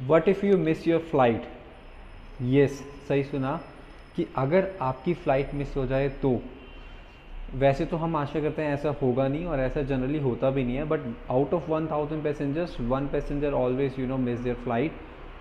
What if you miss your flight. Yes, सही सुना कि अगर आपकी फ़्लाइट मिस हो जाए तो। वैसे तो हम आशा करते हैं ऐसा होगा नहीं और ऐसा जनरली होता भी नहीं है, but out of 1000 passengers 1 passenger always miss their flight.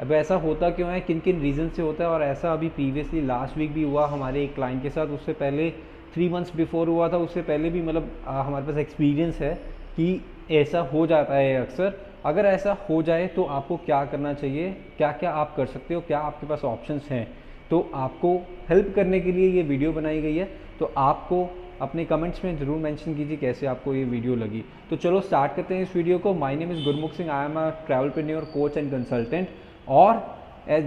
अब ऐसा होता क्यों है, किन किन रीज़न से होता है, और ऐसा अभी प्रीवियसली लास्ट वीक भी हुआ हमारे एक क्लाइंट के साथ, उससे पहले 3 मंथ्स बिफोर हुआ था, उससे पहले भी मतलब हमारे पास एक्सपीरियंस है कि ऐसा हो जाता है अक्सर। अगर ऐसा हो जाए तो आपको क्या करना चाहिए, क्या क्या आप कर सकते हो, क्या आपके पास ऑप्शंस हैं, तो आपको हेल्प करने के लिए ये वीडियो बनाई गई है। तो आपको अपने कमेंट्स में ज़रूर मेंशन कीजिए कैसे आपको ये वीडियो लगी। तो चलो स्टार्ट करते हैं इस वीडियो को। My name is Gurmukh Singh, I am a travelpreneur coach and consultant. और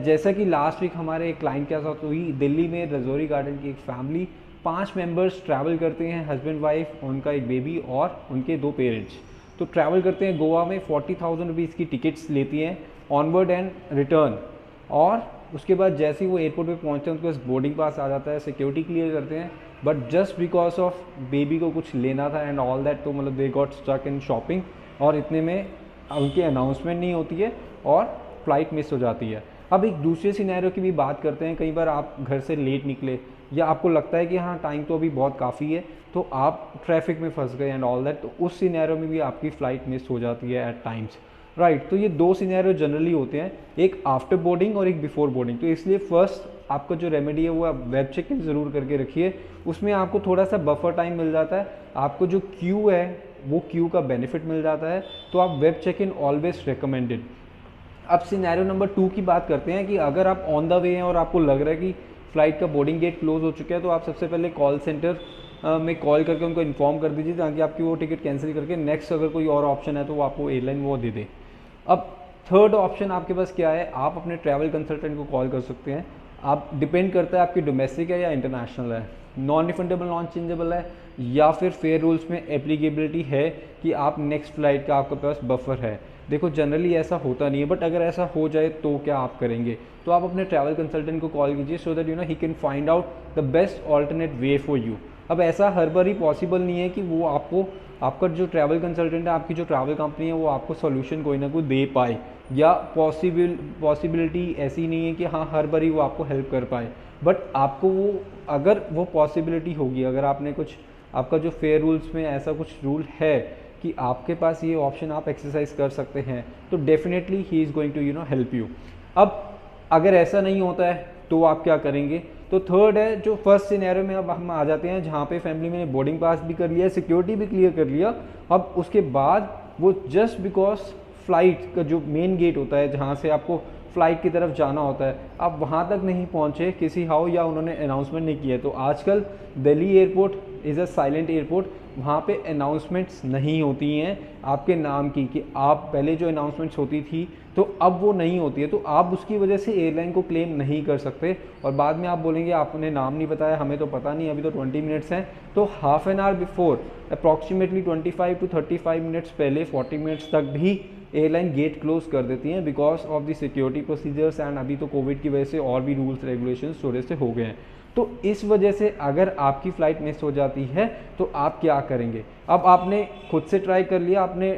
जैसा कि लास्ट वीक हमारे एक क्लाइंट के साथ हुई, दिल्ली में रजौरी गार्डन की एक फैमिली, 5 मेंबर्स ट्रैवल करते हैं, हस्बैंड वाइफ, उनका एक बेबी और उनके 2 पेरेंट्स। तो ट्रैवल करते हैं गोवा में, 40,000 रुपीज़ की टिकट्स लेती हैं ऑनवर्ड एंड रिटर्न। और उसके बाद जैसे ही वो एयरपोर्ट पे पहुंचते हैं उनके पास बोर्डिंग पास आ जाता है, सिक्योरिटी क्लियर करते हैं, but just because of baby को कुछ लेना था एंड ऑल दैट, तो मतलब they got stuck in shopping, और इतने में उनकी अनाउंसमेंट नहीं होती है और फ्लाइट मिस हो जाती है। अब एक दूसरे सिनेरियो की भी बात करते हैं। कई बार आप घर से लेट निकले या आपको लगता है कि हाँ टाइम तो अभी बहुत काफ़ी है, तो आप ट्रैफिक में फंस गए एंड ऑल दैट, तो उस सिनेरियो में भी आपकी फ़्लाइट मिस हो जाती है एट टाइम्स, राइट। तो ये 2 सिनेरियो जनरली होते हैं, एक आफ्टर बोर्डिंग और एक बिफोर बोर्डिंग। तो इसलिए फर्स्ट आपका जो रेमेडी है वो आप वेब चेक इन ज़रूर करके रखिए, उसमें आपको थोड़ा सा बफर टाइम मिल जाता है, आपको जो क्यू है वो क्यू का बेनिफिट मिल जाता है, तो आप web check in always recommended. अब सिनेरियो नंबर 2 की बात करते हैं कि अगर आप ऑन द वे हैं और आपको लग रहा है कि फ़्लाइट का बोर्डिंग गेट क्लोज हो चुका है, तो आप सबसे पहले कॉल सेंटर में कॉल करके उनको इन्फॉर्म कर दीजिए ताकि आपकी वो टिकट कैंसिल करके नेक्स्ट अगर कोई और ऑप्शन है तो वो आपको एयरलाइन वो दे दे। अब थर्ड ऑप्शन आपके पास क्या है, आप अपने ट्रैवल कंसल्टेंट को कॉल कर सकते हैं। आप डिपेंड करता है आपकी डोमेस्टिक है या इंटरनेशनल है, नॉन रिफंडेबल नॉन चेंजेबल है, या फिर फेयर रूल्स में एप्लीकेबिलिटी है कि आप नेक्स्ट फ्लाइट का आपके पास बफर है। देखो जनरली ऐसा होता नहीं है, बट अगर ऐसा हो जाए तो क्या आप करेंगे, तो आप अपने ट्रैवल कंसल्टेंट को कॉल कीजिए so that he can find out the best alternate way for you. अब ऐसा हर बार ही पॉसिबल नहीं है कि वो आपको, आपका जो ट्रैवल कंसल्टेंट है, आपकी जो ट्रैवल कंपनी है, वो आपको सोल्यूशन कोई ना कोई दे पाए, या पॉसिबिलिटी ऐसी नहीं है कि हाँ हर बार ही वो आपको हेल्प कर पाए। बट आपको वो, अगर वो पॉसिबिलिटी होगी, अगर आपने कुछ, आपका जो फेयर रूल्स में ऐसा कुछ रूल है कि आपके पास ये ऑप्शन आप एक्सरसाइज कर सकते हैं, तो definitely he is going to help you. अब अगर ऐसा नहीं होता है तो आप क्या करेंगे, तो थर्ड है जो फर्स्ट सिनेरियो में अब हम आ जाते हैं, जहाँ पे फैमिली में बोर्डिंग पास भी कर लिया, सिक्योरिटी भी क्लियर कर लिया। अब उसके बाद वो जस्ट बिकॉज फ्लाइट का जो मेन गेट होता है जहाँ से आपको फ्लाइट की तरफ जाना होता है, आप वहाँ तक नहीं पहुँचे किसी हाउ, या उन्होंने अनाउंसमेंट नहीं किया। तो आजकल Delhi airport is a silent airport, वहाँ पे अनाउंसमेंट्स नहीं होती हैं आपके नाम की, कि आप पहले जो अनाउंसमेंट्स होती थी तो अब वो नहीं होती है, तो आप उसकी वजह से एयरलाइन को क्लेम नहीं कर सकते। और बाद में आप बोलेंगे आपने नाम नहीं बताया, हमें तो पता नहीं, अभी तो 20 मिनट्स हैं। तो half an hour before, approximately 25 to 35 minutes पहले, 40 मिनट्स तक भी एयरलाइन गेट क्लोज कर देती हैं because of the security procedures, and अभी तो कोविड की वजह से और भी रूल्स रेगुलेशंस थोड़े से हो गए हैं। तो इस वजह से अगर आपकी फ़्लाइट मिस हो जाती है तो आप क्या करेंगे। अब आपने खुद से ट्राई कर लिया, आपने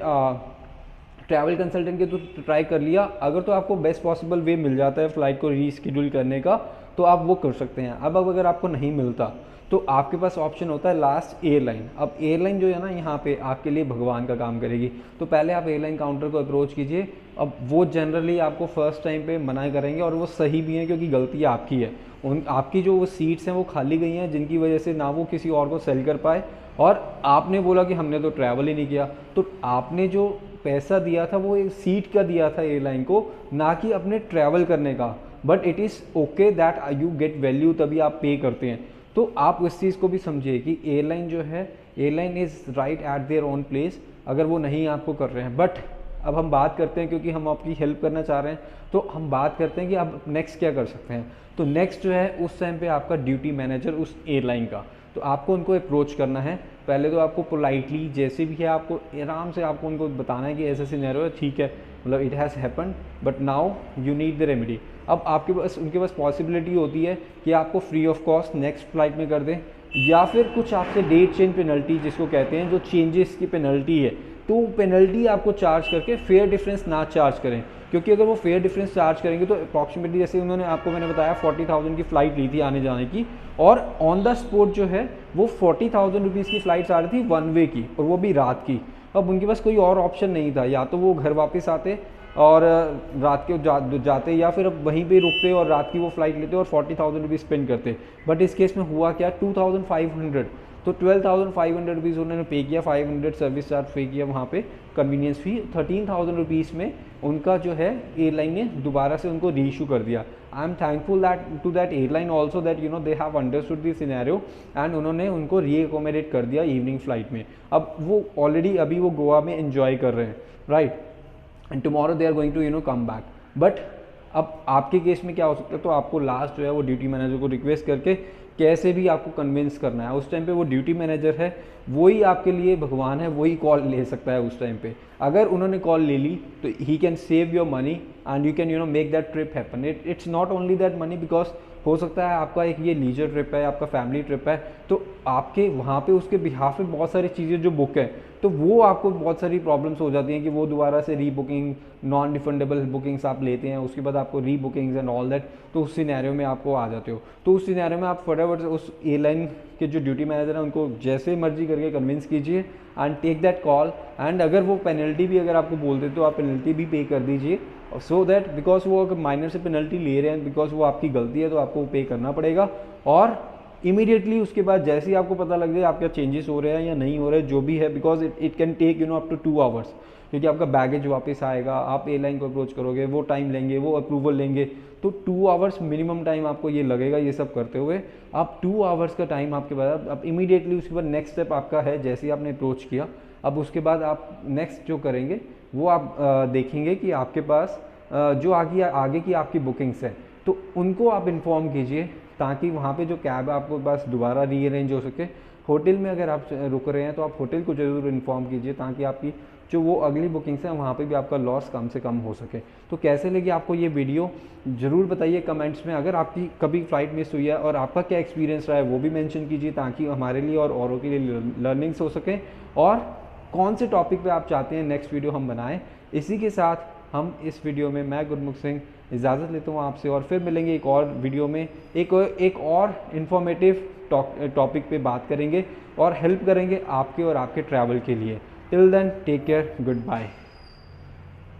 ट्रैवल कंसल्टेंट के तो ट्राई कर लिया, अगर तो आपको बेस्ट पॉसिबल वे मिल जाता है फ़्लाइट को रीशेड्यूल करने का तो आप वो कर सकते हैं। अब अगर आपको नहीं मिलता तो आपके पास ऑप्शन होता है लास्ट एयरलाइन। अब एयरलाइन जो है ना यहाँ पे आपके लिए भगवान का काम करेगी। तो पहले आप एयरलाइन काउंटर को अप्रोच कीजिए। अब वो जनरली आपको फर्स्ट टाइम पे मना करेंगे, और वो सही भी है क्योंकि गलती आपकी है। उन आपकी जो वो सीट्स हैं वो खाली गई हैं, जिनकी वजह से ना वो किसी और को सेल कर पाए, और आपने बोला कि हमने तो ट्रैवल ही नहीं किया। तो आपने जो पैसा दिया था वो एक सीट का दिया था एयरलाइन को, ना कि अपने ट्रैवल करने का। But it is okay that you get value, तभी आप पे करते हैं। तो आप उस चीज़ को भी समझिए कि एयरलाइन जो है, airline is right eight their own place, अगर वो नहीं आपको कर रहे हैं। बट अब हम बात करते हैं, क्योंकि हम आपकी हेल्प करना चाह रहे हैं, तो हम बात करते हैं कि अब नेक्स्ट क्या कर सकते हैं। तो नेक्स्ट जो है उस टाइम पे आपका ड्यूटी मैनेजर उस एयरलाइन का, तो आपको उनको अप्रोच करना है। पहले तो आपको पोलाइटली जैसे भी है, आपको आराम से आपको उनको बताना है कि ऐसा सिनेरियो है, ठीक है, मतलब it has happen but now you need the remedy. अब आपके पास, उनके पास पॉसिबिलिटी होती है कि आपको free of cost next flight में कर दें, या फिर कुछ आपसे डेट चेंज पेनल्टी जिसको कहते हैं, जो चेंजेस की पेनल्टी है, तो पेनल्टी आपको चार्ज करके फेयर डिफरेंस ना चार्ज करें। क्योंकि अगर वो फेयर डिफरेंस चार्ज करेंगे तो अप्रॉक्सीमेटली, जैसे उन्होंने आपको मैंने बताया 40,000 की फ़्लाइट ली थी आने जाने की, और ऑन द स्पॉट जो है वो 40,000 रुपीज़ की फ़्लाइट्स आ रही थी वन वे की, और वो भी रात की। अब उनके पास कोई और ऑप्शन नहीं था, या तो वो घर वापस आते और रात के जाते, या फिर अब वहीं पे रुकते और रात की वो फ़्लाइट लेते और 40,000 रुपीज़ स्पेंड करते। बट इस केस में हुआ क्या, 2,500, तो 12,500 रुपीज़ उन्होंने पे किया, 500 सर्विस चार्ज पे किया वहाँ पे, कन्वीनियंस फी 13,000 रुपीज़ में उनका जो है एयरलाइन ने दोबारा से उनको री इशू कर दिया। I am thankful that to that airline also that you know they have understood this scenario, and उन्होंने उनको री एकोमोडेट कर दिया इवनिंग फ्लाइट में। अब वो ऑलरेडी अभी वो गोवा में एंजॉय कर रहे हैं, right, and tomorrow they are going to come back. But अब आपके केस में क्या हो सकता है, तो आपको लास्ट जो है वो ड्यूटी मैनेजर को रिक्वेस्ट करके कैसे भी आपको कन्विंस करना है। उस टाइम पे वो ड्यूटी मैनेजर है, वही आपके लिए भगवान है, वही कॉल ले सकता है उस टाइम पे। अगर उन्होंने कॉल ले ली तो he can save your money and you can make that trip happen. It's not only that money, because हो सकता है आपका एक ये लीजर ट्रिप है, आपका फैमिली ट्रिप है, तो आपके वहाँ पे उसके बिहाफ में बहुत सारी चीज़ें जो बुक है, तो वो आपको बहुत सारी प्रॉब्लम्स हो जाती हैं कि वो दोबारा से री बुकिंग, नॉन रिफंडेबल बुकिंग्स आप लेते हैं, उसके बाद आपको री बुकिंग्स एंड ऑल दैट, तो उस सिनेरियो में आपको आ जाते हो। तो उस सिनेरियो में आप फटाफट उस एयरलाइन के जो ड्यूटी मैनेजर हैं उनको जैसे मर्जी करके कन्विंस कीजिए and take that call, and अगर वो पेनल्टी भी अगर आपको बोल देते तो आप पेनल्टी भी पे कर दीजिए, सो दैट बिकॉज वो अगर माइनर से पेनल्टी ले रहे हैं, बिकॉज वो आपकी गलती है, तो आपको पे करना पड़ेगा। और इमीडिएटली उसके बाद जैसे ही आपको पता लग जाए आपका चेंजेस हो रहे हैं या नहीं हो रहे हैं, जो भी है, because it can take up to 2 hours, क्योंकि आपका बैगेज वापस आएगा, आप एयरलाइन को अप्रोच करोगे, वो टाइम लेंगे, वो अप्रूवल लेंगे, तो 2 आवर्स मिनिमम टाइम आपको ये लगेगा। ये सब करते हुए आप 2 आवर्स का टाइम आपके बाद, अब इमीडिएटली उसके बाद नेक्स्ट स्टेप आपका है, जैसे ही आपने अप्रोच किया, अब उसके बाद आप नेक्स्ट जो करेंगे वो आप देखेंगे कि आपके पास जो आगे की आपकी बुकिंग्स हैं, तो उनको आप इन्फॉर्म कीजिए, ताकि वहाँ पे जो कैब है आपको पास दोबारा रीअरेंज हो सके। होटल में अगर आप रुक रहे हैं तो आप होटल को ज़रूर इन्फॉर्म कीजिए, ताकि आपकी जो वो अगली बुकिंग्स हैं वहाँ पे भी आपका लॉस कम से कम हो सके। तो कैसे लगी आपको ये वीडियो, ज़रूर बताइए कमेंट्स में। अगर आपकी कभी फ़्लाइट मिस हुई है और आपका क्या एक्सपीरियंस रहा है वो भी मेंशन कीजिए, ताकि हमारे लिए और औरों के लिए लर्निंग्स हो सकें, और कौन से टॉपिक पे आप चाहते हैं नेक्स्ट वीडियो हम बनाएं। इसी के साथ हम इस वीडियो में, मैं गुरमुख सिंह इजाज़त लेता हूँ आपसे, और फिर मिलेंगे एक और वीडियो में, एक और इन्फॉर्मेटिव टॉपिक पे बात करेंगे और हेल्प करेंगे आपके और आपके ट्रैवल के लिए। Till then take care, good bye.